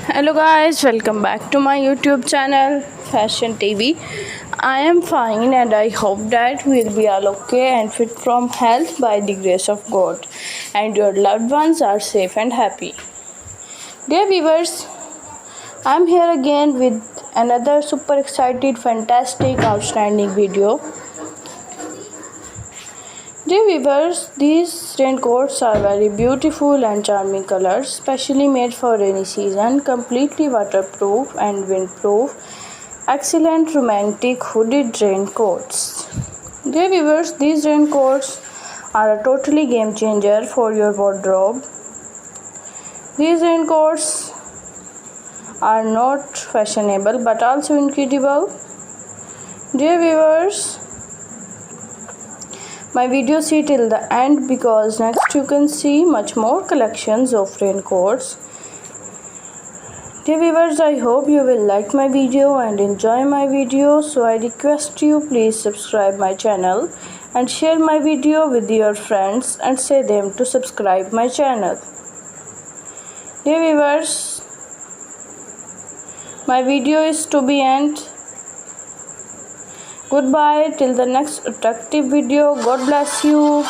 Hello guys, welcome back to my YouTube channel Fashion TV. I am fine and I hope that we will be all okay and fit from health by the grace of God, and your loved ones are safe and happy. Dear viewers, I am here again with another super excited, fantastic, outstanding video. Dear viewers, these raincoats are very beautiful and charming colors, specially made for rainy season, completely waterproof and windproof. Excellent romantic hooded raincoats. Dear viewers, these raincoats are a totally game changer for your wardrobe. These raincoats are not fashionable but also incredible. Dear viewers, my video see till the end because next you can see much more collections of raincoats. Dear viewers, I hope you will like my video and enjoy my video, so I request you please subscribe my channel and share my video with your friends and say them to subscribe my channel. Dear viewers, my video is to be end. Goodbye till the next attractive video. God bless you.